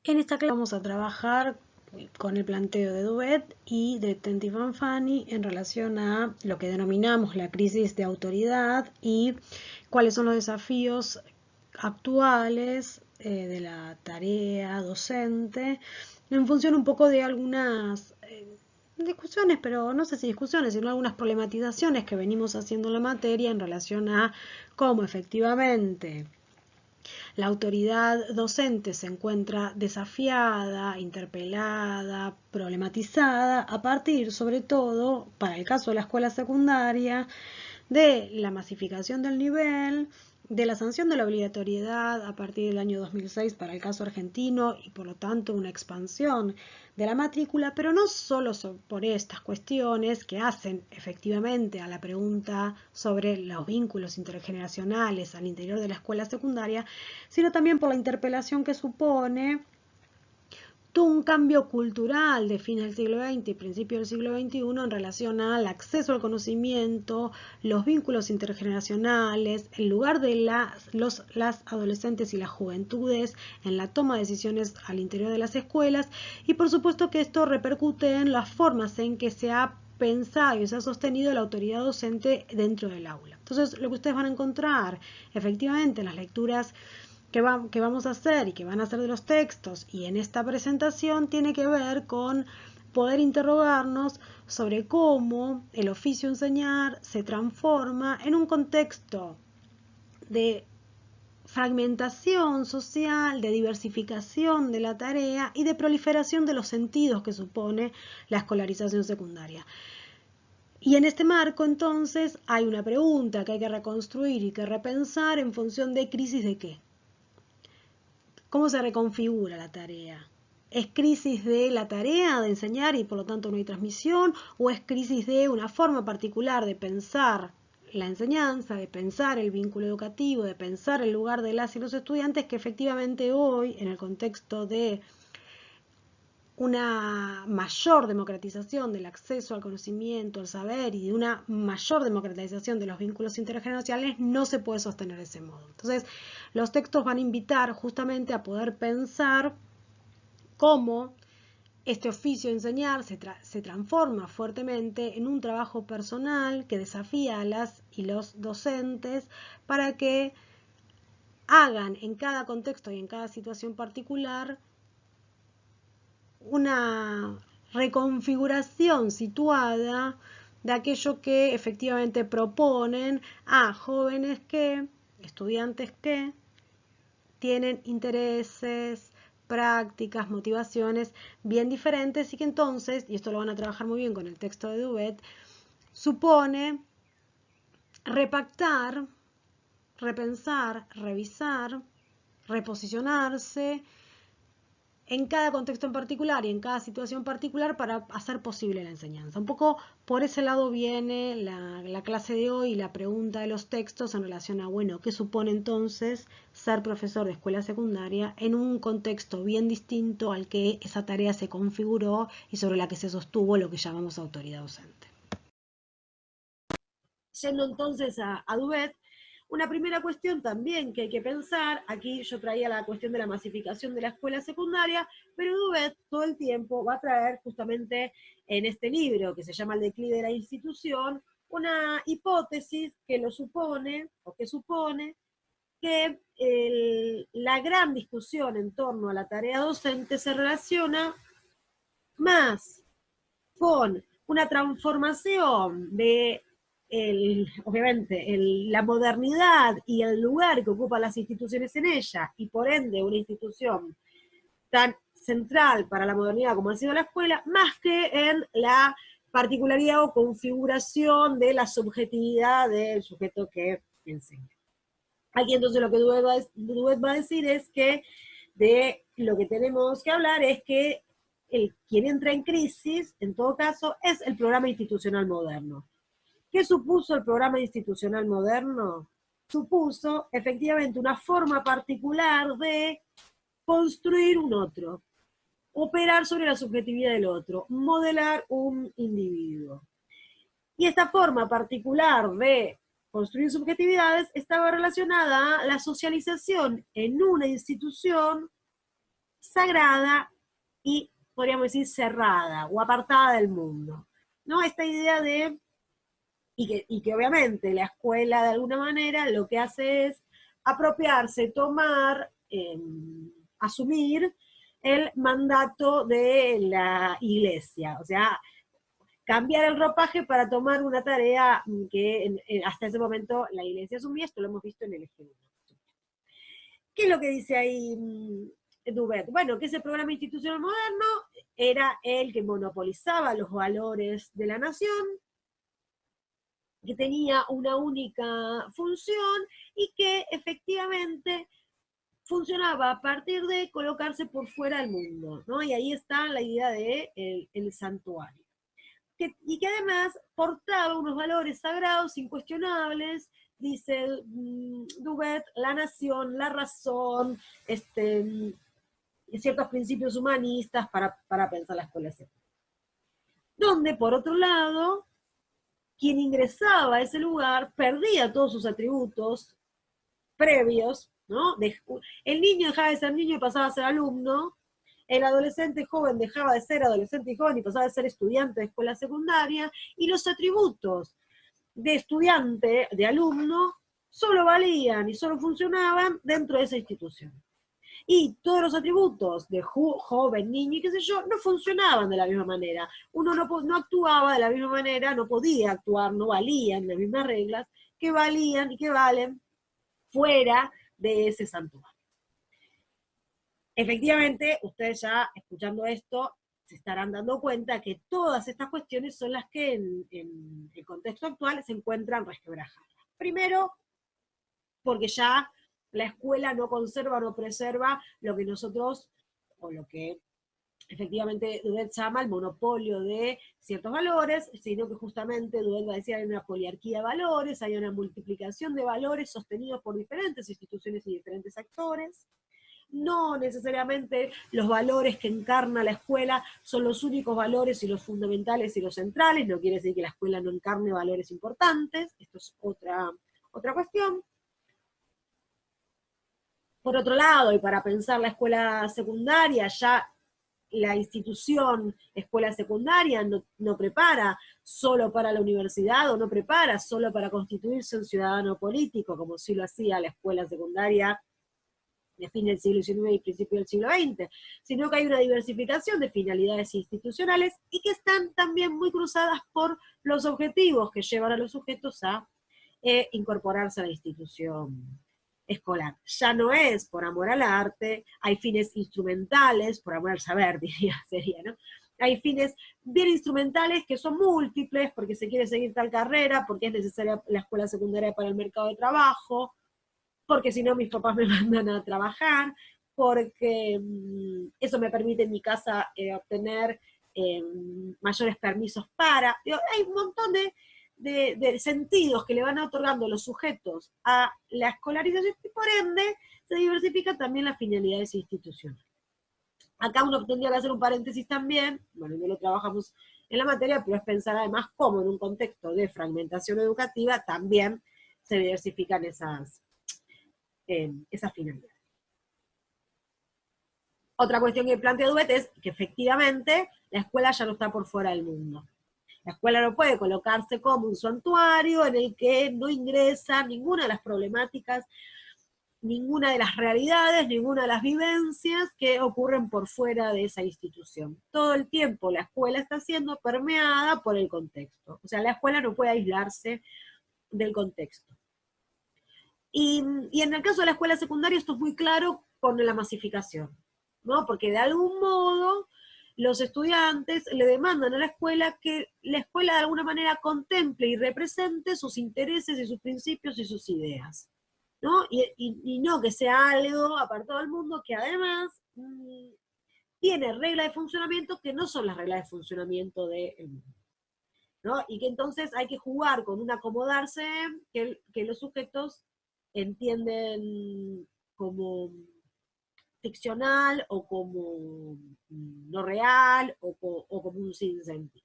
En esta clase vamos a trabajar con el planteo de Duet y de Tenty-Fanfani en relación a lo que denominamos la crisis de autoridad y cuáles son los desafíos actuales de la tarea docente en función un poco de algunas discusiones, pero no sé si discusiones, sino algunas problematizaciones que venimos haciendo en la materia en relación a cómo efectivamente la autoridad docente se encuentra desafiada, interpelada, problematizada a partir, sobre todo, para el caso de la escuela secundaria, de la masificación del nivel, de la sanción de la obligatoriedad a partir del año 2006 para el caso argentino y por lo tanto una expansión de la matrícula, pero no solo por estas cuestiones que hacen efectivamente a la pregunta sobre los vínculos intergeneracionales al interior de la escuela secundaria, sino también por la interpelación que supone todo un cambio cultural de fines del siglo XX y principios del siglo XXI en relación al acceso al conocimiento, los vínculos intergeneracionales, el lugar de las adolescentes y las juventudes en la toma de decisiones al interior de las escuelas y por supuesto que esto repercute en las formas en que se ha pensado y se ha sostenido la autoridad docente dentro del aula. Entonces, lo que ustedes van a encontrar efectivamente en las lecturas que vamos a hacer y que van a hacer de los textos y en esta presentación tiene que ver con poder interrogarnos sobre cómo el oficio enseñar se transforma en un contexto de fragmentación social, de diversificación de la tarea y de proliferación de los sentidos que supone la escolarización secundaria. Y en este marco, entonces, hay una pregunta que hay que reconstruir y que repensar en función de crisis de qué. ¿Cómo se reconfigura la tarea? ¿Es crisis de la tarea de enseñar y por lo tanto no hay transmisión? ¿O es crisis de una forma particular de pensar la enseñanza, de pensar el vínculo educativo, de pensar el lugar de las y los estudiantes que efectivamente hoy, en el contexto de una mayor democratización del acceso al conocimiento, al saber y de una mayor democratización de los vínculos intergeneracionales, no se puede sostener de ese modo? Entonces, los textos van a invitar justamente a poder pensar cómo este oficio de enseñar se transforma fuertemente en un trabajo personal que desafía a las y los docentes para que hagan en cada contexto y en cada situación particular una reconfiguración situada de aquello que efectivamente proponen a jóvenes que, estudiantes que, tienen intereses, prácticas, motivaciones bien diferentes y que entonces, y esto lo van a trabajar muy bien con el texto de Duvet, supone repactar, repensar, revisar, reposicionarse en cada contexto en particular y en cada situación particular para hacer posible la enseñanza. Un poco por ese lado viene la clase de hoy y la pregunta de los textos en relación a, bueno, ¿qué supone entonces ser profesor de escuela secundaria en un contexto bien distinto al que esa tarea se configuró y sobre la que se sostuvo lo que llamamos autoridad docente? Yendo entonces a Duvet, una primera cuestión también que hay que pensar, aquí yo traía la cuestión de la masificación de la escuela secundaria, pero Duvet todo el tiempo va a traer justamente en este libro que se llama El declive de la institución, una hipótesis que lo supone, o que supone, que la gran discusión en torno a la tarea docente se relaciona más con una transformación de obviamente la modernidad y el lugar que ocupan las instituciones en ella, y por ende una institución tan central para la modernidad como ha sido la escuela, más que en la particularidad o configuración de la subjetividad del sujeto que enseña. Aquí entonces lo que Duet va a decir es que de lo que tenemos que hablar es que quien entra en crisis, en todo caso, es el programa institucional moderno. ¿Qué supuso el programa institucional moderno? Supuso efectivamente una forma particular de construir un otro, operar sobre la subjetividad del otro, modelar un individuo. Y esta forma particular de construir subjetividades estaba relacionada a la socialización en una institución sagrada y, podríamos decir, cerrada o apartada del mundo, ¿no? Esta idea de, y que obviamente la escuela de alguna manera lo que hace es apropiarse, tomar, asumir el mandato de la iglesia, o sea, cambiar el ropaje para tomar una tarea que hasta ese momento la iglesia asumía. Esto lo hemos visto en el ejemplo. ¿Qué es lo que dice ahí Dubet? Bueno, que ese programa institucional moderno era el que monopolizaba los valores de la nación, que tenía una única función y que efectivamente funcionaba a partir de colocarse por fuera del mundo, ¿no? Y ahí está la idea de el santuario. Y que además portaba unos valores sagrados, incuestionables, dice Dubet, la nación, la razón, ciertos principios humanistas para pensar la escuela secundaria. Donde, por otro lado, quien ingresaba a ese lugar perdía todos sus atributos previos, ¿no? El niño dejaba de ser niño y pasaba a ser alumno, el adolescente joven dejaba de ser adolescente y joven y pasaba a ser estudiante de escuela secundaria, y los atributos de estudiante, de alumno, solo valían y solo funcionaban dentro de esa institución. Y todos los atributos de joven, niño y qué sé yo, no funcionaban de la misma manera. Uno no actuaba de la misma manera, no podía actuar, no valían las mismas reglas que valían y que valen fuera de ese santuario. Efectivamente, ustedes ya escuchando esto se estarán dando cuenta que todas estas cuestiones son las que en el contexto actual se encuentran resquebrajadas. Primero, porque ya la escuela no conserva o no preserva lo que nosotros, o lo que efectivamente Dubet llama el monopolio de ciertos valores, sino que justamente Dubet va a decir hay una poliarquía de valores, hay una multiplicación de valores sostenidos por diferentes instituciones y diferentes actores. No necesariamente los valores que encarna la escuela son los únicos valores y los fundamentales y los centrales, no quiere decir que la escuela no encarne valores importantes, esto es otra cuestión. Por otro lado, y para pensar la escuela secundaria, ya la institución escuela secundaria no prepara solo para la universidad o no prepara solo para constituirse un ciudadano político, como sí lo hacía la escuela secundaria de fin del siglo XIX y principio del siglo XX, sino que hay una diversificación de finalidades institucionales y que están también muy cruzadas por los objetivos que llevan a los sujetos a incorporarse a la institución escolar. Ya no es por amor al arte, hay fines instrumentales, por amor al saber, sería, ¿no? Hay fines bien instrumentales que son múltiples, porque se quiere seguir tal carrera, porque es necesaria la escuela secundaria para el mercado de trabajo, porque si no mis papás me mandan a trabajar, porque eso me permite en mi casa obtener mayores permisos para. Hay un montón de sentidos que le van otorgando los sujetos a la escolarización y por ende se diversifican también las finalidades institucionales. Acá uno tendría que hacer un paréntesis también, bueno, no lo trabajamos en la materia, pero es pensar además cómo en un contexto de fragmentación educativa también se diversifican esas finalidades. Otra cuestión que plantea Dubet es que efectivamente la escuela ya no está por fuera del mundo. La escuela no puede colocarse como un santuario en el que no ingresa ninguna de las problemáticas, ninguna de las realidades, ninguna de las vivencias que ocurren por fuera de esa institución. Todo el tiempo la escuela está siendo permeada por el contexto. O sea, la escuela no puede aislarse del contexto. Y en el caso de la escuela secundaria esto es muy claro con la masificación, ¿no? Porque de algún modo los estudiantes le demandan a la escuela que la escuela de alguna manera contemple y represente sus intereses y sus principios y sus ideas, ¿no? Y no que sea algo apartado del mundo que además tiene reglas de funcionamiento que no son las reglas de funcionamiento del mundo, ¿no? Y que entonces hay que jugar con un acomodarse que los sujetos entienden como ficcional o como no real o como un sinsentido.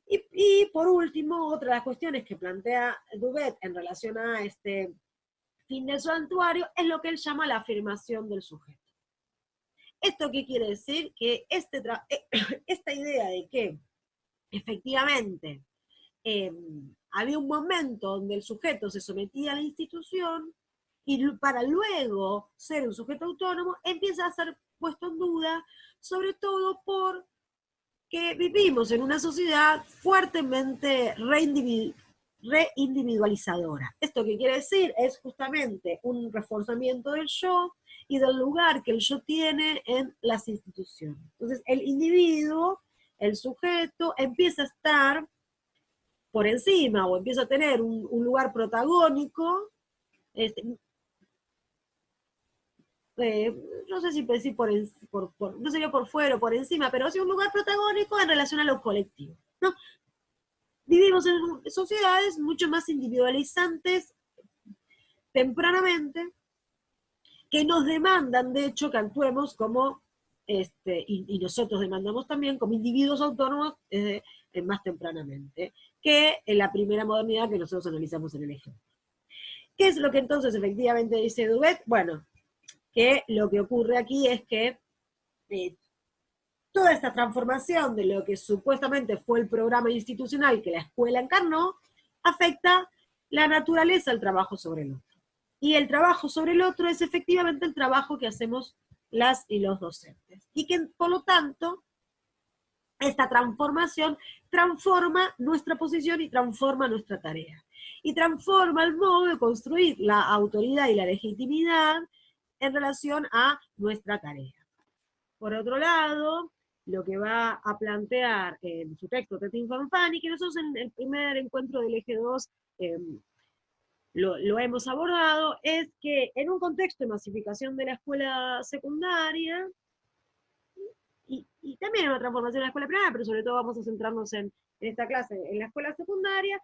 Y por último, otra de las cuestiones que plantea Dubet en relación a este fin del santuario es lo que él llama la afirmación del sujeto. ¿Esto qué quiere decir? Que esta idea de que efectivamente había un momento donde el sujeto se sometía a la institución y para luego ser un sujeto autónomo empieza a ser puesto en duda, sobre todo porque vivimos en una sociedad fuertemente reindividualizadora. ¿Esto qué quiere decir? Es justamente un reforzamiento del yo y del lugar que el yo tiene en las instituciones. Entonces, el individuo, el sujeto, empieza a estar por encima o empieza a tener un lugar protagónico, este, no sé si decir no sería por fuera o por encima, pero sí un lugar protagónico en relación a lo colectivo, ¿no? Vivimos en sociedades mucho más individualizantes tempranamente, que nos demandan, de hecho, que actuemos como, y nosotros demandamos también como individuos autónomos más tempranamente, que en la primera modernidad que nosotros analizamos en el ejemplo. ¿Qué es lo que entonces efectivamente dice Duvet? Bueno, que lo que ocurre aquí es que toda esta transformación de lo que supuestamente fue el programa institucional que la escuela encarnó, afecta la naturaleza del trabajo sobre el otro. Y el trabajo sobre el otro es efectivamente el trabajo que hacemos las y los docentes. Y que, por lo tanto, esta transformación transforma nuestra posición y transforma nuestra tarea. Y transforma el modo de construir la autoridad y la legitimidad en relación a nuestra tarea. Por otro lado, lo que va a plantear en su texto Tetin Fanfani, que nosotros en el primer encuentro del eje 2 lo hemos abordado, es que en un contexto de masificación de la escuela secundaria, y también en una transformación de la escuela primaria, pero sobre todo vamos a centrarnos en esta clase, en la escuela secundaria,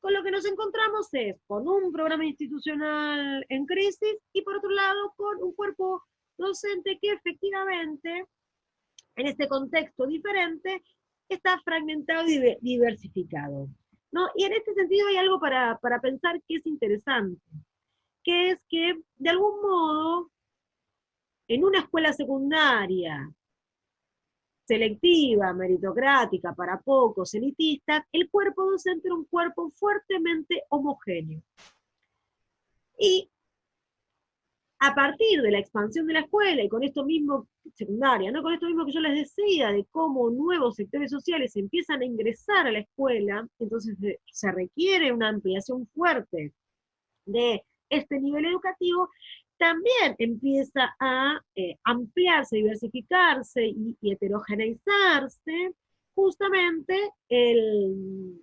con lo que nos encontramos es con un programa institucional en crisis y por otro lado con un cuerpo docente que efectivamente, en este contexto diferente, está fragmentado y diversificado, ¿no? Y en este sentido hay algo para pensar que es interesante, que es que, de algún modo, en una escuela secundaria selectiva, meritocrática, para pocos, elitista, el cuerpo docente era un cuerpo fuertemente homogéneo. Y a partir de la expansión de la escuela, y con esto mismo, secundaria, ¿no? Con esto mismo que yo les decía, de cómo nuevos sectores sociales empiezan a ingresar a la escuela, entonces se requiere una ampliación fuerte de este nivel educativo, también empieza a ampliarse, diversificarse y heterogeneizarse justamente el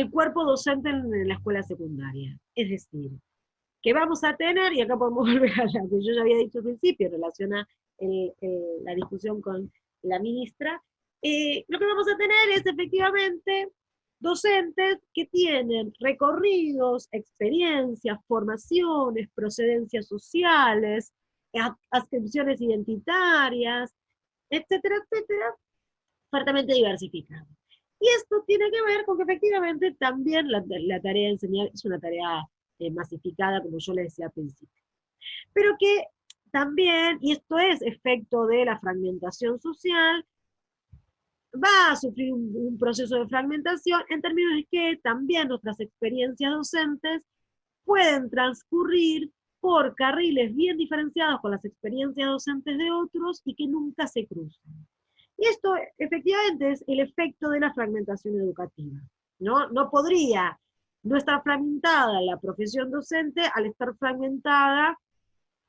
cuerpo docente en la escuela secundaria. Es decir, que vamos a tener, y acá podemos volver a lo que yo ya había dicho al principio en relación a la discusión con la ministra, lo que vamos a tener es efectivamente docentes que tienen recorridos, experiencias, formaciones, procedencias sociales, adscripciones identitarias, etcétera, etcétera, fuertemente diversificados. Y esto tiene que ver con que efectivamente también la tarea de enseñar es una tarea masificada, como yo les decía al principio. Pero que también, y esto es efecto de la fragmentación social, va a sufrir un proceso de fragmentación en términos de que también nuestras experiencias docentes pueden transcurrir por carriles bien diferenciados con las experiencias docentes de otros y que nunca se cruzan. Y esto efectivamente es el efecto de la fragmentación educativa. No podría no estar fragmentada la profesión docente al estar fragmentada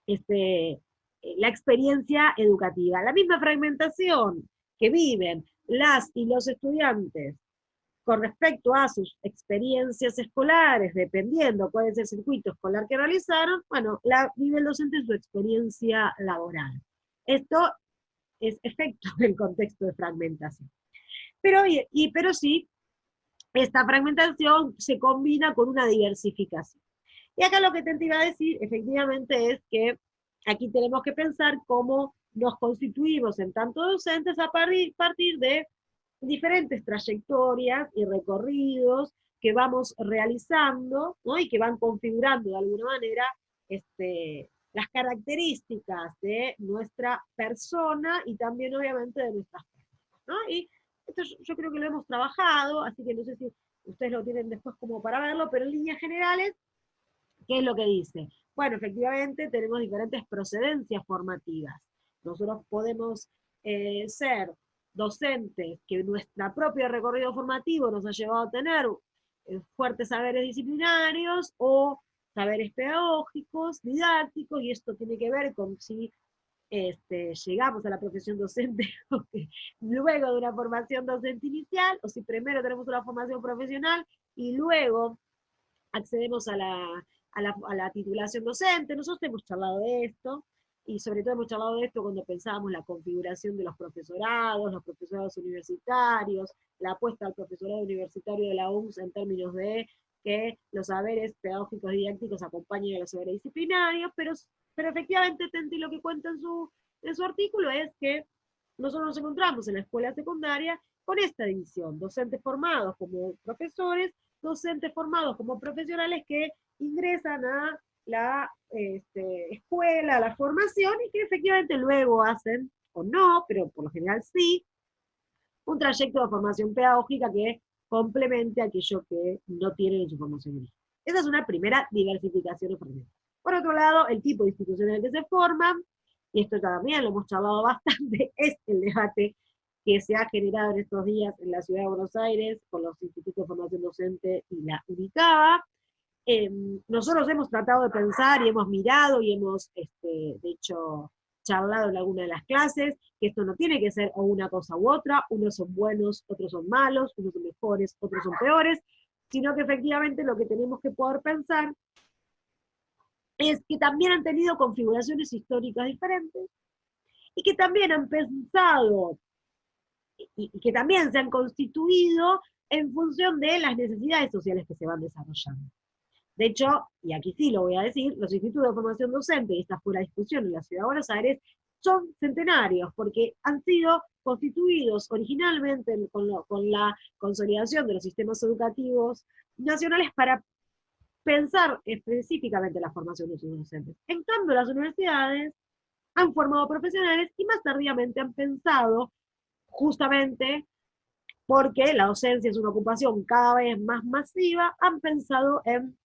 la experiencia educativa. La misma fragmentación que viven las y los estudiantes con respecto a sus experiencias escolares, dependiendo cuál es el circuito escolar que realizaron, bueno, vive el docente en su experiencia laboral. Esto es efecto del contexto de fragmentación. Pero sí, esta fragmentación se combina con una diversificación. Y acá lo que te iba a decir, efectivamente, es que aquí tenemos que pensar cómo nos constituimos en tanto docentes a partir de diferentes trayectorias y recorridos que vamos realizando, ¿no? Y que van configurando de alguna manera las características de nuestra persona y también obviamente de nuestras prácticas, ¿no? Y esto yo creo que lo hemos trabajado, así que no sé si ustedes lo tienen después como para verlo, pero en líneas generales, ¿qué es lo que dice? Bueno, efectivamente tenemos diferentes procedencias formativas. Nosotros podemos ser docentes que nuestro propio recorrido formativo nos ha llevado a tener fuertes saberes disciplinarios o saberes pedagógicos, didácticos, y esto tiene que ver con si llegamos a la profesión docente luego de una formación docente inicial, o si primero tenemos una formación profesional y luego accedemos a la titulación docente. Nosotros hemos charlado de esto, y sobre todo hemos charlado de esto cuando pensábamos la configuración de los profesorados universitarios, la apuesta al profesorado universitario de la UNS en términos de que los saberes pedagógicos y didácticos acompañen a los saberes disciplinarios, pero efectivamente Tenti lo que cuenta en su artículo es que nosotros nos encontramos en la escuela secundaria con esta división, docentes formados como profesores, docentes formados como profesionales que ingresan a la escuela, a la formación, y que efectivamente luego hacen, o no, pero por lo general sí, un trayecto de formación pedagógica que complemente aquello que no tienen en su formación original. Esa es una primera diversificación de. Por otro lado, el tipo de institución en el que se forman, y esto también lo hemos charlado bastante, es el debate que se ha generado en estos días en la ciudad de Buenos Aires con los institutos de formación docente y la UNICABA. Nosotros hemos tratado de pensar y hemos mirado y hemos, de hecho, charlado en alguna de las clases, que esto no tiene que ser o una cosa u otra, unos son buenos, otros son malos, unos son mejores, otros son peores, sino que efectivamente lo que tenemos que poder pensar es que también han tenido configuraciones históricas diferentes y que también han pensado y que también se han constituido en función de las necesidades sociales que se van desarrollando. De hecho, y aquí sí lo voy a decir, los institutos de formación docente, y esta fue la discusión en la Ciudad de Buenos Aires, son centenarios, porque han sido constituidos originalmente con la consolidación de los sistemas educativos nacionales para pensar específicamente la formación de sus docentes. En cambio, las universidades han formado profesionales y más tardíamente han pensado, justamente porque la docencia es una ocupación cada vez más masiva, han pensado en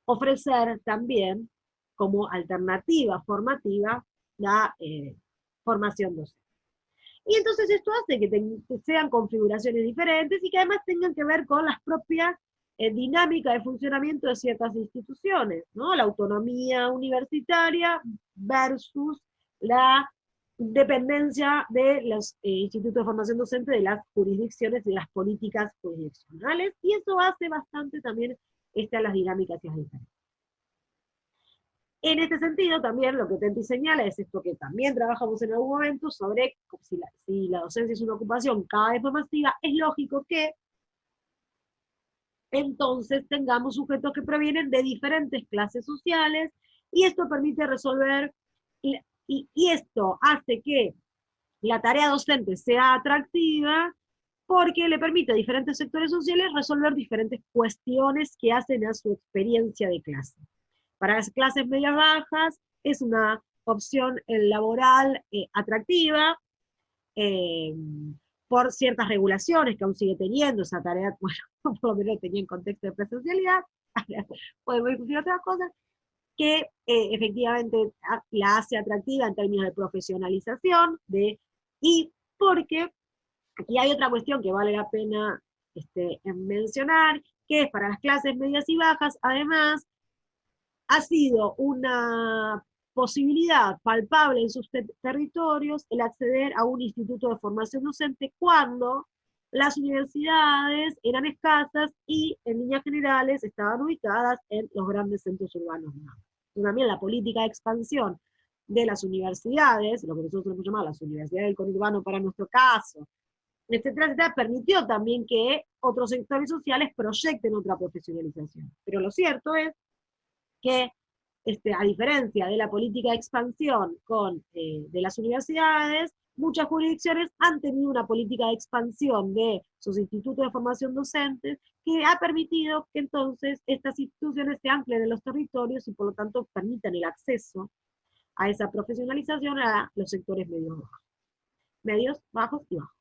ofrecer también como alternativa formativa la formación docente. Y entonces esto hace que sean configuraciones diferentes y que además tengan que ver con las propias dinámicas de funcionamiento de ciertas instituciones, ¿no? La autonomía universitaria versus la dependencia de los institutos de formación docente de las jurisdicciones y de las políticas jurisdiccionales, y eso hace bastante también las dinámicas y las diferencias. En este sentido, también lo que Tenti señala es esto que también trabajamos en algún momento sobre si la docencia es una ocupación cada vez más masiva, es lógico que entonces tengamos sujetos que provienen de diferentes clases sociales, y esto permite resolver, y esto hace que la tarea docente sea atractiva, porque le permite a diferentes sectores sociales resolver diferentes cuestiones que hacen a su experiencia de clase. Para las clases medias bajas es una opción laboral atractiva, por ciertas regulaciones que aún sigue teniendo esa tarea, bueno, por lo menos tenía en contexto de presencialidad, podemos discutir otras cosas, que efectivamente la hace atractiva en términos de profesionalización, y porque aquí hay otra cuestión que vale la pena mencionar, que es para las clases medias y bajas, además, ha sido una posibilidad palpable en sus territorios el acceder a un instituto de formación docente cuando las universidades eran escasas y en líneas generales estaban ubicadas en los grandes centros urbanos. También la política de expansión de las universidades, lo que nosotros hemos llamado las universidades del conurbano para nuestro caso, etcétera, permitió también que otros sectores sociales proyecten otra profesionalización. Pero lo cierto es que, a diferencia de la política de expansión de las universidades, muchas jurisdicciones han tenido una política de expansión de sus institutos de formación docente que ha permitido que entonces estas instituciones se anclen en los territorios y por lo tanto permitan el acceso a esa profesionalización a los sectores medios, bajos y bajos.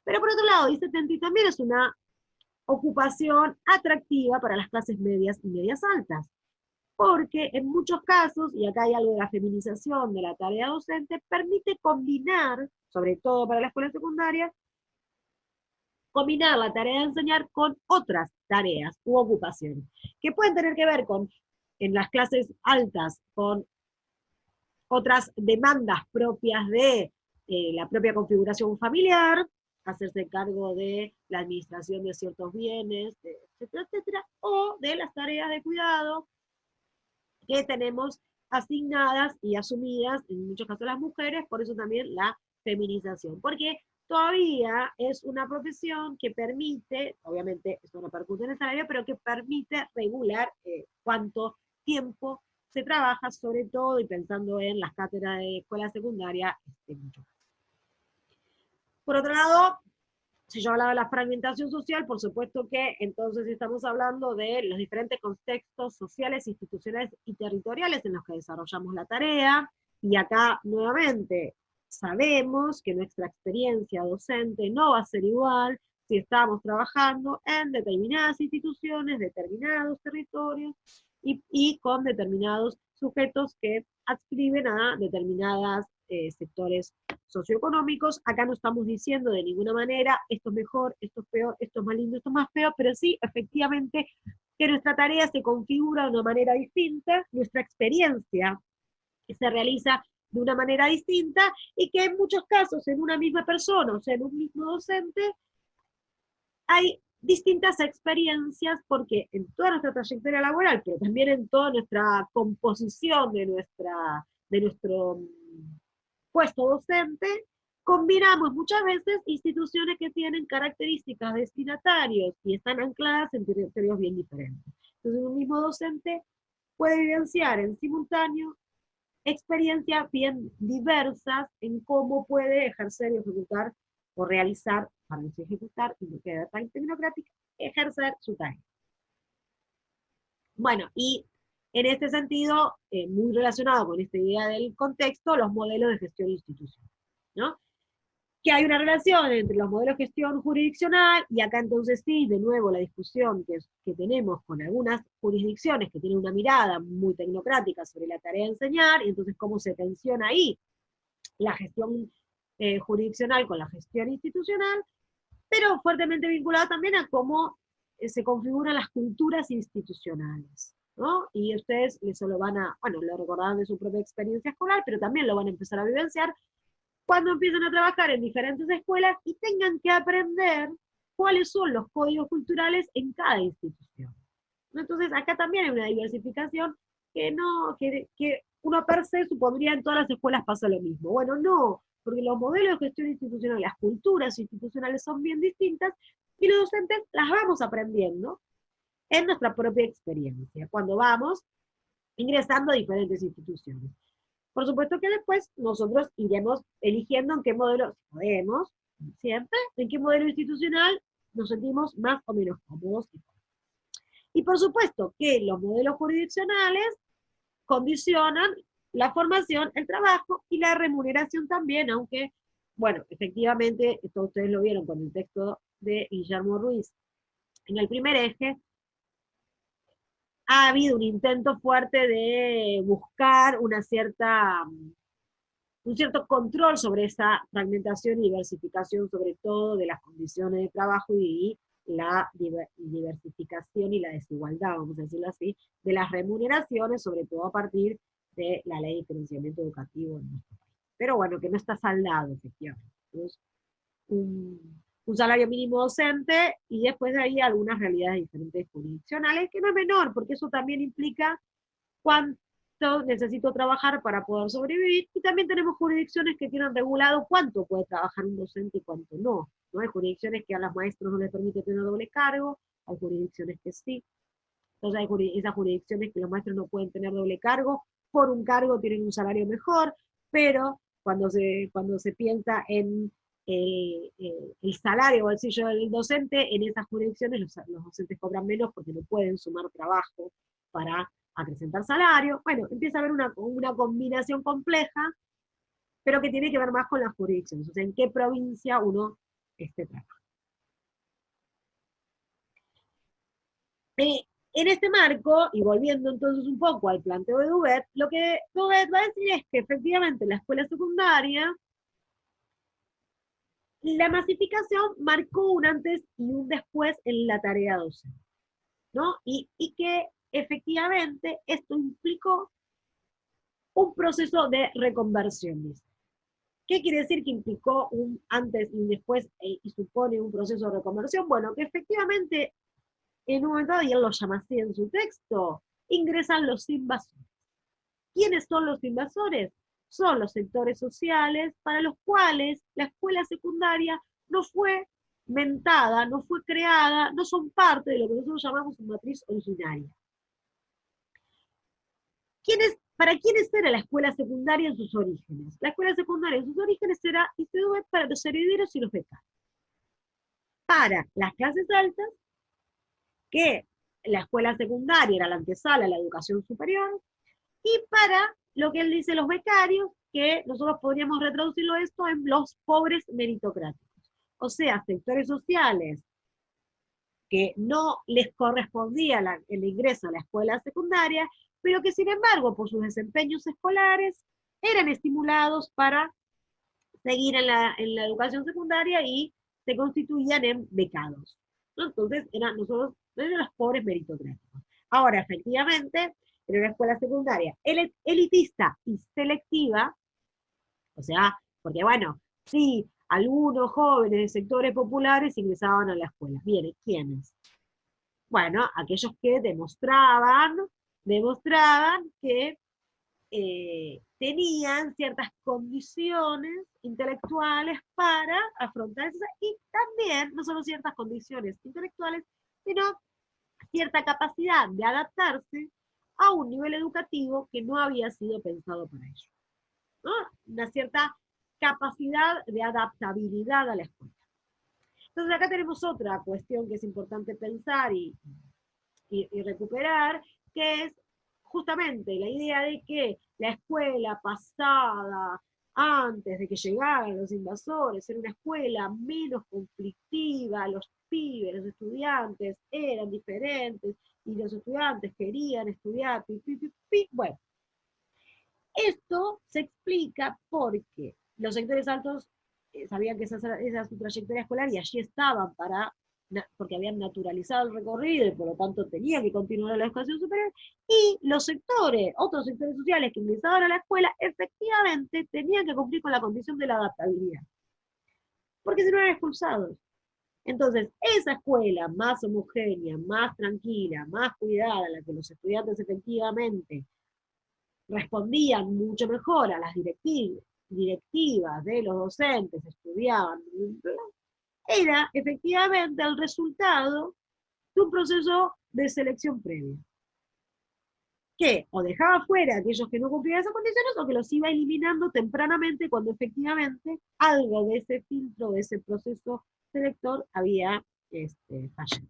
Pero por otro lado, dice Tenti, también es una ocupación atractiva para las clases medias y medias altas, porque en muchos casos, y acá hay algo de la feminización de la tarea docente, permite combinar, sobre todo para la escuela secundaria, combinar la tarea de enseñar con otras tareas u ocupaciones, que pueden tener que ver con, en las clases altas, con otras demandas propias de la propia configuración familiar, hacerse cargo de la administración de ciertos bienes, etcétera, etcétera, o de las tareas de cuidado que tenemos asignadas y asumidas, en muchos casos las mujeres, por eso también la feminización, porque todavía es una profesión que permite, obviamente esto no repercute en el salario, pero que permite regular cuánto tiempo se trabaja, sobre todo, y pensando en las cátedras de escuela secundaria, mucho más. Por otro lado, si yo hablaba de la fragmentación social, por supuesto que entonces estamos hablando de los diferentes contextos sociales, institucionales y territoriales en los que desarrollamos la tarea, y acá nuevamente sabemos que nuestra experiencia docente no va a ser igual si estamos trabajando en determinadas instituciones, determinados territorios y con determinados sujetos que adscriben a determinadas sectores socioeconómicos. Acá no estamos diciendo de ninguna manera esto es mejor, esto es peor, esto es más lindo, esto es más feo, pero sí, efectivamente, que nuestra tarea se configura de una manera distinta, nuestra experiencia se realiza de una manera distinta, y que en muchos casos, en una misma persona, o sea, en un mismo docente, hay distintas experiencias, porque en toda nuestra trayectoria laboral, pero también en toda nuestra composición de nuestro puesto docente, combinamos muchas veces instituciones que tienen características destinatarios y están ancladas en territorios bien diferentes. Entonces, un mismo docente puede vivenciar en simultáneo experiencias bien diversas en cómo puede ejercer y ejecutar o realizar, para no ejecutar, y no queda tan tecnocrática, ejercer su tarea. Bueno, y en este sentido, muy relacionado con esta idea del contexto, los modelos de gestión institucional, ¿no? Que hay una relación entre los modelos de gestión jurisdiccional, y acá entonces sí, de nuevo, la discusión que tenemos con algunas jurisdicciones que tienen una mirada muy tecnocrática sobre la tarea de enseñar, y entonces cómo se tensiona ahí la gestión jurisdiccional con la gestión institucional, pero fuertemente vinculada también a cómo se configuran las culturas institucionales, ¿no? Y ustedes eso lo van a, bueno, lo recordarán de su propia experiencia escolar, pero también lo van a empezar a vivenciar cuando empiezan a trabajar en diferentes escuelas y tengan que aprender cuáles son los códigos culturales en cada institución. Entonces, acá también hay una diversificación que uno per se supondría en todas las escuelas pasa lo mismo. Bueno, no, porque los modelos de gestión institucional, las culturas institucionales son bien distintas, y los docentes las vamos aprendiendo en nuestra propia experiencia, cuando vamos ingresando a diferentes instituciones. Por supuesto que después nosotros iremos eligiendo en qué modelo, si podemos, siempre, en qué modelo institucional nos sentimos más o menos cómodos. Y por supuesto que los modelos jurisdiccionales condicionan la formación, el trabajo y la remuneración también, aunque, bueno, efectivamente, esto ustedes lo vieron con el texto de Guillermo Ruiz en el primer eje, ha habido un intento fuerte de buscar un cierto control sobre esa fragmentación y diversificación, sobre todo de las condiciones de trabajo y la diversificación y la desigualdad, vamos a decirlo así, de las remuneraciones, sobre todo a partir de la ley de diferenciamiento educativo en nuestro país. Pero bueno, que no está saldado, efectivamente. Entonces, un salario mínimo docente, y después de ahí algunas realidades diferentes jurisdiccionales, que no es menor, porque eso también implica cuánto necesito trabajar para poder sobrevivir, y también tenemos jurisdicciones que tienen regulado cuánto puede trabajar un docente y cuánto no. ¿No? Hay jurisdicciones que a los maestros no les permite tener doble cargo, hay jurisdicciones que sí. Entonces hay esas jurisdicciones que los maestros no pueden tener doble cargo, por un cargo tienen un salario mejor, pero cuando se piensa en el salario o bolsillo del docente, en esas jurisdicciones los docentes cobran menos porque no pueden sumar trabajo para acrecentar salario. Bueno, empieza a haber una combinación compleja, pero que tiene que ver más con las jurisdicciones, o sea, en qué provincia uno trabaja. En este marco, y volviendo entonces un poco al planteo de Duvet, lo que Duvet va a decir es que efectivamente la escuela secundaria, la masificación marcó un antes y un después en la tarea docente, ¿no? Y que efectivamente esto implicó un proceso de reconversión. ¿Qué quiere decir que implicó un antes y un después y supone un proceso de reconversión? Bueno, que efectivamente en un momento dado, y él lo llama así en su texto, ingresan los invasores. ¿Quiénes son los invasores? Son los sectores sociales para los cuales la escuela secundaria no fue mentada, no fue creada, no son parte de lo que nosotros llamamos una matriz originaria. ¿Para quiénes era la escuela secundaria en sus orígenes? La escuela secundaria en sus orígenes era instituida para los herederos y los becarios. Para las clases altas, que la escuela secundaria era la antesala a la educación superior, y para lo que él dice los becarios, que nosotros podríamos retraducirlo esto en los pobres meritocráticos. O sea, sectores sociales que no les correspondía el ingreso a la escuela secundaria, pero que sin embargo, por sus desempeños escolares, eran estimulados para seguir en la educación secundaria y se constituían en becados, ¿no? Entonces, eran los pobres meritocráticos. Ahora, efectivamente, en una escuela secundaria elitista y selectiva, o sea, porque bueno, sí, algunos jóvenes de sectores populares ingresaban a la escuela. Bien, ¿quiénes? Bueno, aquellos que demostraban que tenían ciertas condiciones intelectuales para afrontar eso, y también, no solo ciertas condiciones intelectuales, sino cierta capacidad de adaptarse a un nivel educativo que no había sido pensado para ello, ¿no? Una cierta capacidad de adaptabilidad a la escuela. Entonces acá tenemos otra cuestión que es importante pensar y recuperar, que es justamente la idea de que la escuela pasada, antes de que llegaran los invasores, era una escuela menos conflictiva, los pibes, los estudiantes eran diferentes, y los estudiantes querían estudiar, Bueno, esto se explica porque los sectores altos sabían que esa era su trayectoria escolar y allí estaban porque habían naturalizado el recorrido y por lo tanto tenían que continuar la educación superior, y otros sectores sociales que ingresaban a la escuela, efectivamente tenían que cumplir con la condición de la adaptabilidad, porque si no eran expulsados. Entonces, esa escuela más homogénea, más tranquila, más cuidada, en la que los estudiantes efectivamente respondían mucho mejor a las directivas de los docentes, estudiaban, era efectivamente el resultado de un proceso de selección previa, que o dejaba fuera a aquellos que no cumplían esas condiciones o que los iba eliminando tempranamente cuando efectivamente algo de ese filtro, de ese proceso selector había fallado.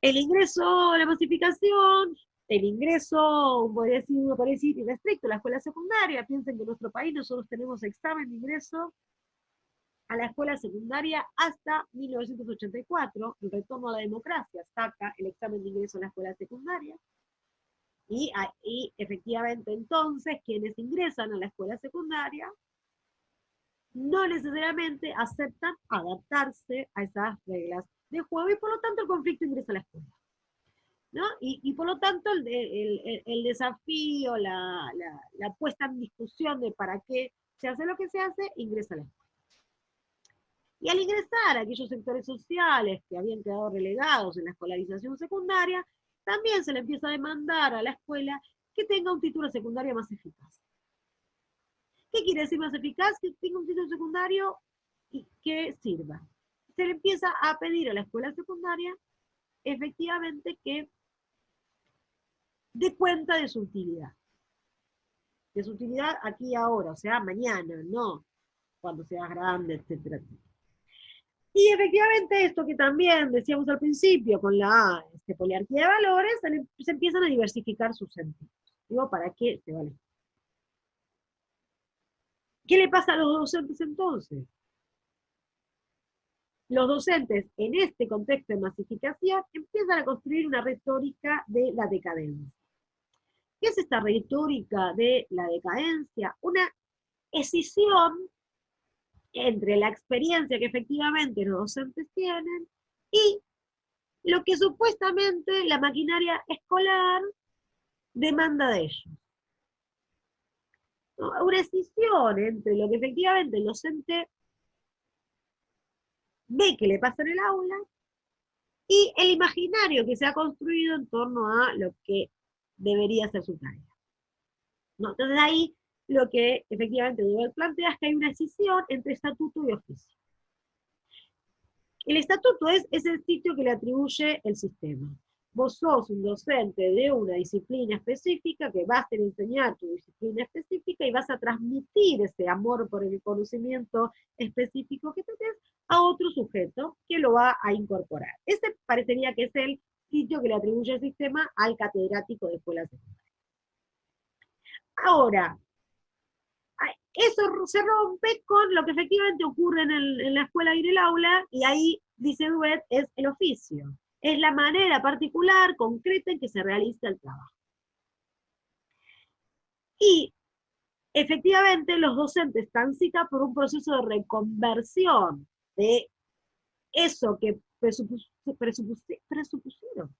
El ingreso, la masificación, el ingreso, podría decir, irrestricto a la escuela secundaria. Piensen que en nuestro país nosotros tenemos examen de ingreso a la escuela secundaria hasta 1984, el retorno a la democracia saca el examen de ingreso a la escuela secundaria, y efectivamente entonces quienes ingresan a la escuela secundaria no necesariamente aceptan adaptarse a esas reglas de juego, y por lo tanto el conflicto ingresa a la escuela, ¿no? Y por lo tanto el desafío, la puesta en discusión de para qué se hace lo que se hace, ingresa a la escuela. Y al ingresar a aquellos sectores sociales que habían quedado relegados en la escolarización secundaria, también se le empieza a demandar a la escuela que tenga un título secundario más eficaz. ¿Qué quiere decir más eficaz? Que tenga un título secundario y que sirva. Se le empieza a pedir a la escuela secundaria, efectivamente, que dé cuenta de su utilidad. De su utilidad aquí y ahora, o sea, mañana, no cuando seas grande, etcétera. Y efectivamente esto que también decíamos al principio con la poliarquía de valores, se empiezan a diversificar sus sentidos. Digo, ¿para qué se vale? ¿Qué le pasa a los docentes entonces? Los docentes en este contexto de masificación empiezan a construir una retórica de la decadencia. ¿Qué es esta retórica de la decadencia? Una escisión entre la experiencia que efectivamente los docentes tienen y lo que supuestamente la maquinaria escolar demanda de ellos. ¿No? Una escisión entre lo que efectivamente el docente ve que le pasa en el aula y el imaginario que se ha construido en torno a lo que debería ser su tarea. ¿No? Entonces ahí lo que efectivamente Duvel plantea es que hay una escisión entre estatuto y oficio. El estatuto es el sitio que le atribuye el sistema. Vos sos un docente de una disciplina específica que vas a enseñar tu disciplina específica y vas a transmitir ese amor por el conocimiento específico que tenés a otro sujeto que lo va a incorporar. Ese parecería que es el sitio que le atribuye el sistema al catedrático de escuela secundaria. Ahora, eso se rompe con lo que efectivamente ocurre en la escuela y en el aula, y ahí, dice Duet, es el oficio. Es la manera particular, concreta, en que se realiza el trabajo. Y efectivamente los docentes transitan por un proceso de reconversión de eso que presupusieron.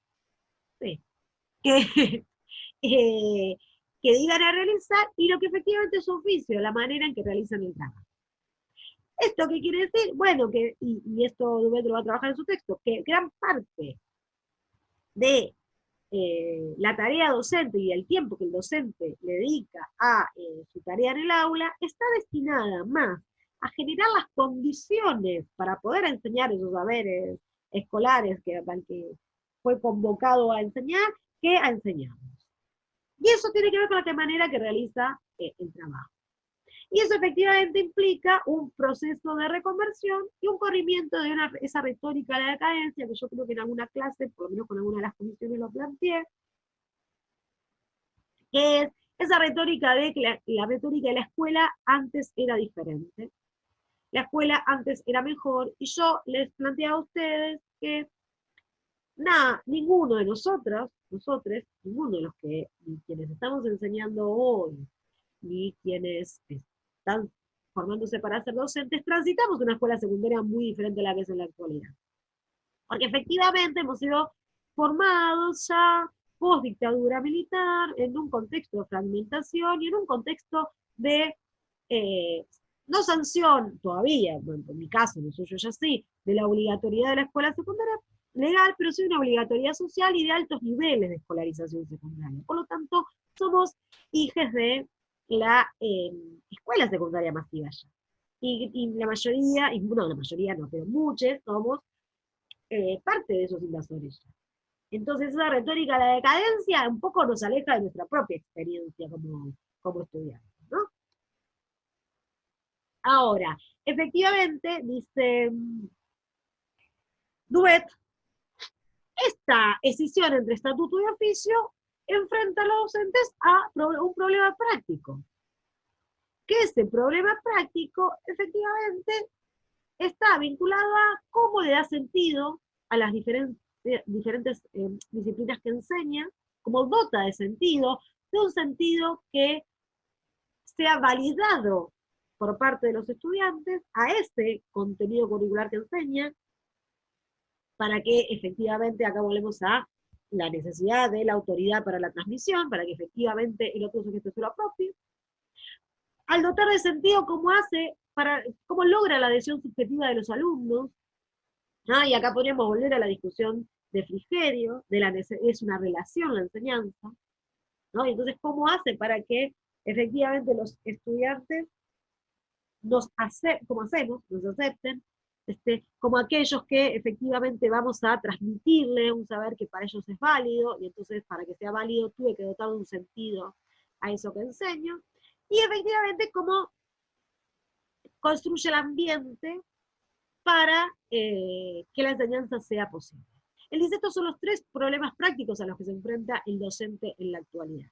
Sí. Que, que iban a realizar y lo que efectivamente es su oficio, la manera en que realizan el trabajo. ¿Esto qué quiere decir? Bueno, y esto Duvet lo va a trabajar en su texto, que gran parte de la tarea docente y el tiempo que el docente le dedica a su tarea en el aula está destinada más a generar las condiciones para poder enseñar esos saberes escolares que fue convocado a enseñar, que a enseñarlos. Y eso tiene que ver con la manera que realiza el trabajo. Y eso efectivamente implica un proceso de reconversión y un corrimiento de esa retórica de la decadencia, que yo creo que en alguna clase, por lo menos con alguna de las comisiones lo planteé, que es esa retórica de que la retórica de la escuela antes era diferente. La escuela antes era mejor, y yo les planteaba a ustedes que nada, ninguno de nosotros, ninguno de los que, ni quienes estamos enseñando hoy, ni quienes están formándose para ser docentes, transitamos una escuela secundaria muy diferente a la que es en la actualidad. Porque efectivamente hemos sido formados ya post dictadura militar, en un contexto de fragmentación y en un contexto de no sanción todavía, bueno, en mi caso, en el suyo ya sí, de la obligatoriedad de la escuela secundaria legal, pero sí una obligatoriedad social y de altos niveles de escolarización secundaria. Por lo tanto, somos hijos de la escuela secundaria masiva ya. Y la mayoría, y no, la mayoría no, pero muchos somos parte de esos invasores ya. Entonces esa retórica de la decadencia un poco nos aleja de nuestra propia experiencia como estudiantes, ¿no? Ahora, efectivamente, dice Duet, esta escisión entre estatuto y oficio enfrenta a los docentes a un problema práctico. Que ese problema práctico, efectivamente, está vinculado a cómo le da sentido a las diferentes disciplinas que enseña, como dota de un sentido que sea validado por parte de los estudiantes a ese contenido curricular que enseña, para que efectivamente acá volvemos a la necesidad de la autoridad para la transmisión, para que efectivamente el otro sujeto se lo apropie. Al dotar de sentido, cómo logra la adhesión subjetiva de los alumnos. Y acá podríamos volver a la discusión de Frigerio, es una relación la enseñanza, ¿no? Y entonces, ¿cómo hace para que efectivamente los estudiantes nos acepten, como aquellos que efectivamente vamos a transmitirle un saber que para ellos es válido, y entonces para que sea válido tuve que dotar de un sentido a eso que enseño, y efectivamente cómo construye el ambiente para que la enseñanza sea posible. Él dice, estos son los 3 problemas prácticos a los que se enfrenta el docente en la actualidad.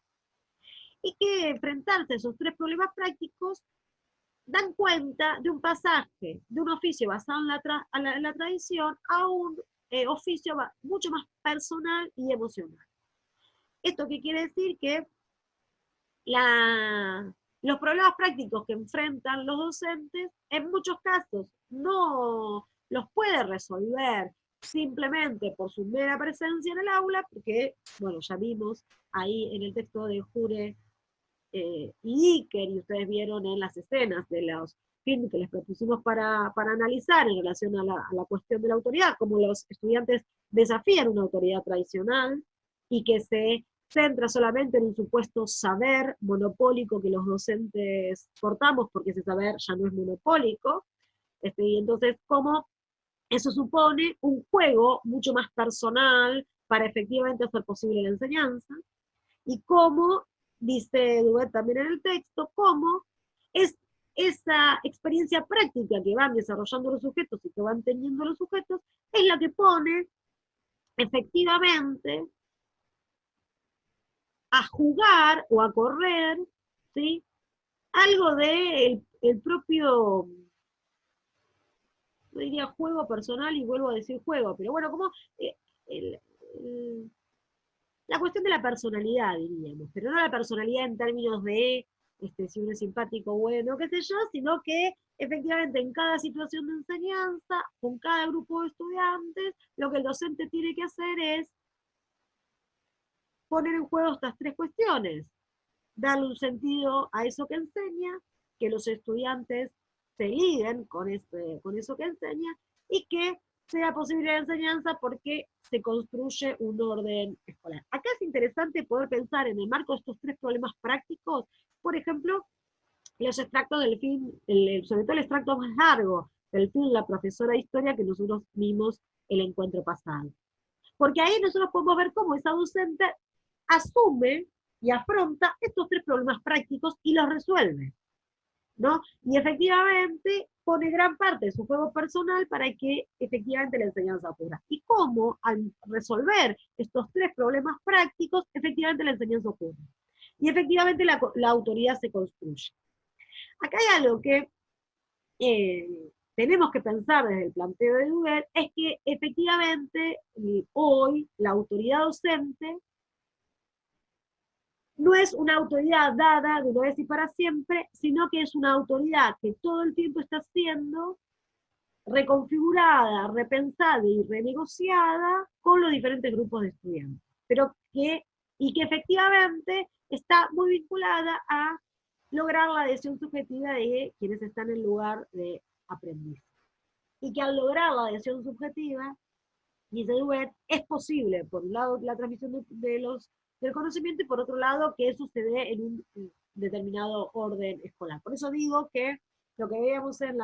Y que enfrentarse a esos 3 problemas prácticos dan cuenta de un pasaje de un oficio basado en la tradición a un oficio mucho más personal y emocional. ¿Esto qué quiere decir? Que los problemas prácticos que enfrentan los docentes, en muchos casos, no los puede resolver simplemente por su mera presencia en el aula, porque, bueno, ya vimos ahí en el texto de Jure y Iker, y ustedes vieron en las escenas de los films que les propusimos para analizar en relación a la cuestión de la autoridad, como los estudiantes desafían una autoridad tradicional y que se centra solamente en un supuesto saber monopólico que los docentes portamos, porque ese saber ya no es monopólico, y entonces cómo eso supone un juego mucho más personal para efectivamente hacer posible la enseñanza, y cómo, dice Duvet también en el texto, cómo es esa experiencia práctica que van desarrollando los sujetos y que van teniendo los sujetos, es la que pone efectivamente a jugar o a correr, ¿sí? Algo de el propio, no diría juego personal, y vuelvo a decir juego, pero bueno, como el, el, la cuestión de la personalidad, diríamos, pero no la personalidad en términos de si uno es simpático, bueno, qué sé yo, sino que efectivamente en cada situación de enseñanza, con cada grupo de estudiantes, lo que el docente tiene que hacer es poner en juego estas 3 cuestiones: darle un sentido a eso que enseña, que los estudiantes se liguen con eso que enseña, y que sea posible la enseñanza porque se construye un orden escolar. Acá es interesante poder pensar en el marco de estos 3 problemas prácticos, por ejemplo, los extractos del film, sobre todo el extracto más largo del film La profesora de historia, que nosotros vimos el encuentro pasado. Porque ahí nosotros podemos ver cómo esa docente asume y afronta estos 3 problemas prácticos y los resuelve, ¿no? Y efectivamente pone gran parte de su juego personal para que efectivamente la enseñanza ocurra. Y cómo al resolver estos 3 problemas prácticos, efectivamente la enseñanza ocurre. Y efectivamente la autoridad se construye. Acá hay algo que tenemos que pensar desde el planteo de Duvet, es que efectivamente hoy la autoridad docente no es una autoridad dada de una vez y para siempre, sino que es una autoridad que todo el tiempo está siendo reconfigurada, repensada y renegociada con los diferentes grupos de estudiantes, y que efectivamente está muy vinculada a lograr la adhesión subjetiva de quienes están en lugar de aprendiz. Y que al lograr la adhesión subjetiva, dice Duvet, es posible, por un lado, la transmisión del conocimiento, y por otro lado, que eso se dé en un determinado orden escolar. Por eso digo que lo que veíamos en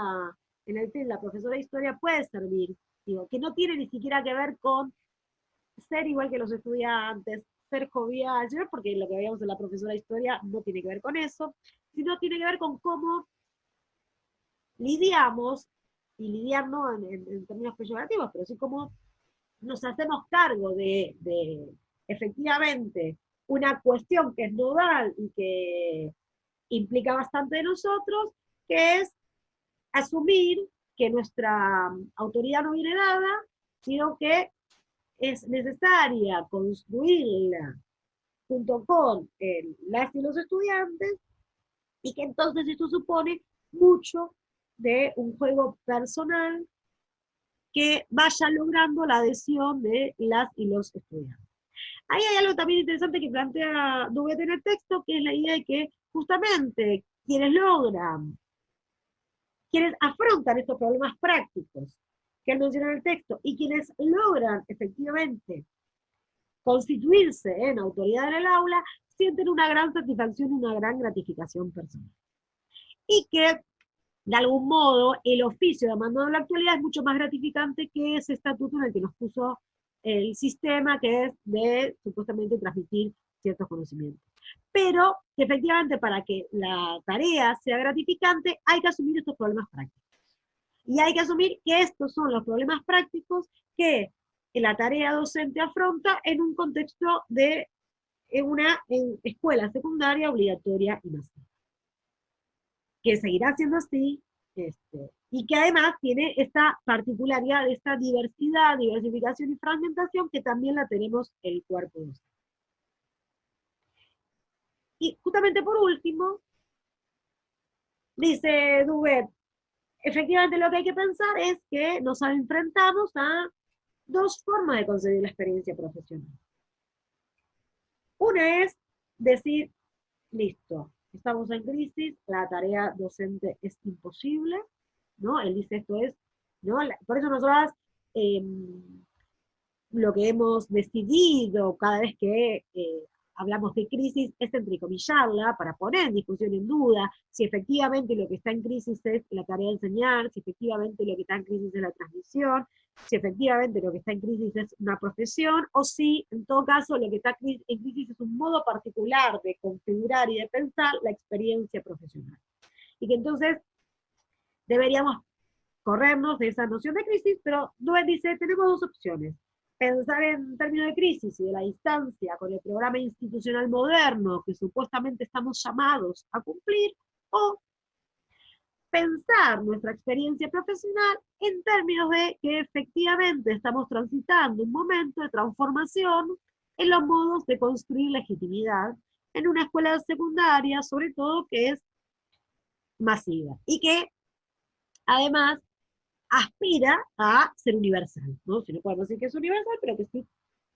el film, la profesora de historia, puede servir, digo, que no tiene ni siquiera que ver con ser igual que los estudiantes, ser jovial, porque lo que veíamos en la profesora de historia no tiene que ver con eso, sino tiene que ver con cómo lidiamos, y lidiar no en términos peyorativos, pero sí como nos hacemos cargo de efectivamente una cuestión que es nodal y que implica bastante de nosotros, que es asumir que nuestra autoridad no viene dada, sino que es necesaria construirla junto con las y los estudiantes, y que entonces esto supone mucho de un juego personal que vaya logrando la adhesión de las y los estudiantes. Ahí hay algo también interesante que plantea Duvet en el texto, que es la idea de que justamente quienes afrontan estos problemas prácticos que él menciona en el texto, y quienes logran efectivamente constituirse en autoridad en el aula, sienten una gran satisfacción y una gran gratificación personal. Y que, de algún modo, el oficio demandado en la actualidad es mucho más gratificante que ese estatuto en el que nos puso el sistema, que es de supuestamente transmitir ciertos conocimientos. Pero que efectivamente para que la tarea sea gratificante hay que asumir estos problemas prácticos. Y hay que asumir que estos son los problemas prácticos que la tarea docente afronta en un contexto de una escuela secundaria obligatoria y masiva, que seguirá siendo así, y que además tiene esta particularidad, esta diversidad, diversificación y fragmentación que también la tenemos en el cuerpo docente. Y justamente por último, dice Duvet, efectivamente lo que hay que pensar es que nos enfrentamos a dos formas de concebir la experiencia profesional. Una es decir, listo, estamos en crisis, la tarea docente es imposible, ¿no? Él dice esto es, ¿no? Por eso nosotras lo que hemos decidido cada vez que hablamos de crisis es entrecomillarla para poner en discusión, en duda, si efectivamente lo que está en crisis es la tarea de enseñar, si efectivamente lo que está en crisis es la transmisión, si efectivamente lo que está en crisis es una profesión, o si en todo caso lo que está en crisis es un modo particular de configurar y de pensar la experiencia profesional. Y que entonces deberíamos corrernos de esa noción de crisis, pero Duet dice, tenemos dos opciones. Pensar en términos de crisis y de la distancia con el programa institucional moderno que supuestamente estamos llamados a cumplir, o pensar nuestra experiencia profesional en términos de que efectivamente estamos transitando un momento de transformación en los modos de construir legitimidad en una escuela secundaria, sobre todo que es masiva, y que además aspira a ser universal, ¿no? Si no podemos decir que es universal, pero que sí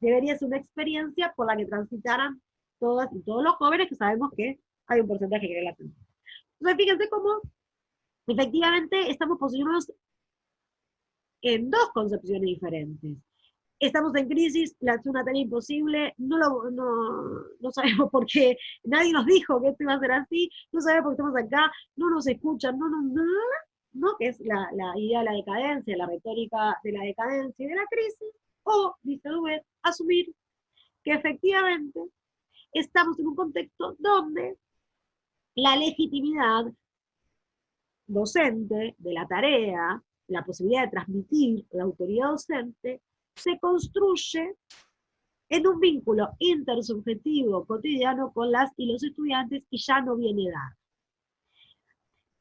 debería ser una experiencia por la que transitaran todas y todos los jóvenes, que sabemos que hay un porcentaje que la tiene. Entonces, fíjense cómo efectivamente estamos posicionados en dos concepciones diferentes. Estamos en crisis, es una tarea imposible, no sabemos por qué, nadie nos dijo que esto iba a ser así, no sabemos por qué estamos acá, no nos escuchan, ¿no? Que es la idea de la decadencia, la retórica de la decadencia y de la crisis, o, dice Duvet, asumir que efectivamente estamos en un contexto donde la legitimidad docente de la tarea, la posibilidad de transmitir la autoridad docente, se construye en un vínculo intersubjetivo cotidiano con las y los estudiantes y ya no viene dado.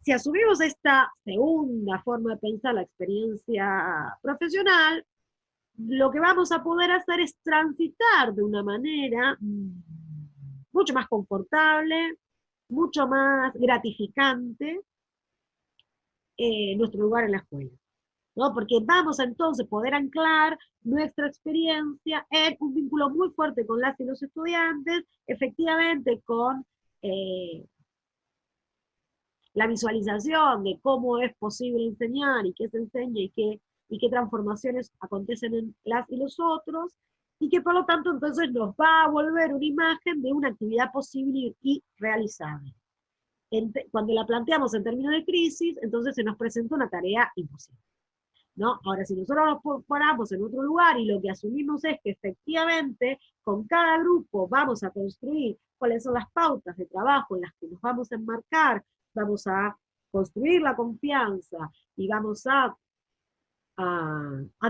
Si asumimos esta segunda forma de pensar la experiencia profesional, lo que vamos a poder hacer es transitar de una manera mucho más confortable, mucho más gratificante nuestro lugar en la escuela, ¿no? Porque vamos a entonces poder anclar nuestra experiencia en un vínculo muy fuerte con las y los estudiantes, efectivamente con la visualización de cómo es posible enseñar y qué se enseña y qué transformaciones acontecen en las y los otros, y que por lo tanto entonces nos va a volver una imagen de una actividad posible y realizable. Cuando la planteamos en términos de crisis, entonces se nos presenta una tarea imposible, ¿no? Ahora, si nosotros nos paramos en otro lugar y lo que asumimos es que efectivamente con cada grupo vamos a construir cuáles son las pautas de trabajo en las que nos vamos a enmarcar, vamos a construir la confianza y vamos a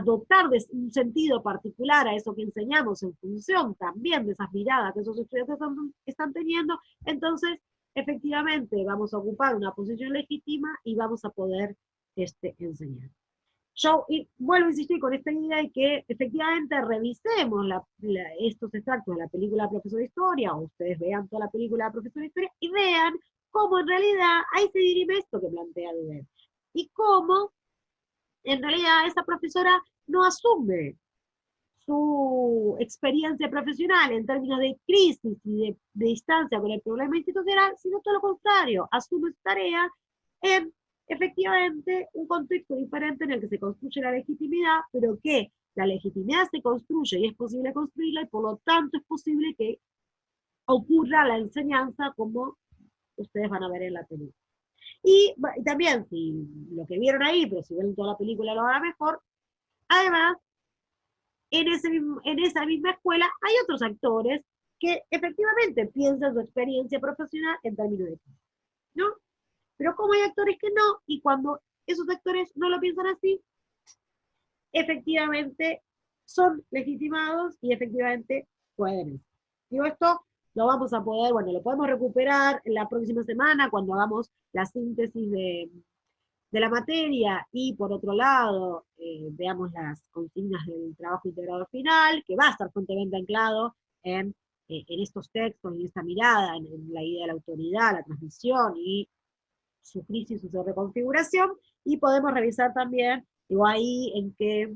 dotar de un sentido particular a eso que enseñamos en función también de esas miradas que esos estudiantes están teniendo, entonces efectivamente vamos a ocupar una posición legítima y vamos a poder enseñar. Yo vuelvo a insistir con esta idea de que efectivamente revisemos estos extractos de la película Profesor de Historia, o ustedes vean toda la película de Profesor de Historia, y vean cómo en realidad ahí se dirime esto que plantea Duvet, y cómo en realidad esa profesora no asume su experiencia profesional en términos de crisis y de distancia con el problema institucional, sino todo lo contrario, asume su tarea en efectivamente un contexto diferente en el que se construye la legitimidad, pero que la legitimidad se construye y es posible construirla, y por lo tanto es posible que ocurra la enseñanza como ustedes van a ver en la película. Y también, si lo que vieron ahí, pero si ven toda la película lo van a mejor, además, en esa misma escuela hay otros actores que efectivamente piensan su experiencia profesional en términos de crisis, ¿no? Pero como hay actores que no, y cuando esos sectores no lo piensan así, efectivamente son legitimados y efectivamente pueden. Digo, esto lo vamos a poder, bueno, lo podemos recuperar en la próxima semana cuando hagamos la síntesis de la materia y por otro lado veamos las consignas del trabajo integrador final, que va a estar fuertemente anclado en estos textos, en esta mirada, en la idea de la autoridad, la transmisión y su crisis, su reconfiguración, y podemos revisar también, digo, ahí en qué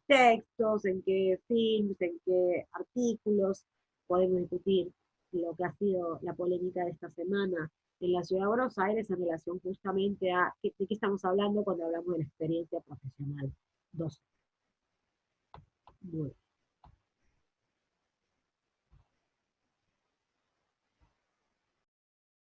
textos, en qué films, en qué artículos podemos discutir lo que ha sido la polémica de esta semana en la ciudad de Buenos Aires en relación justamente a de qué estamos hablando cuando hablamos de la experiencia profesional docente. Bueno.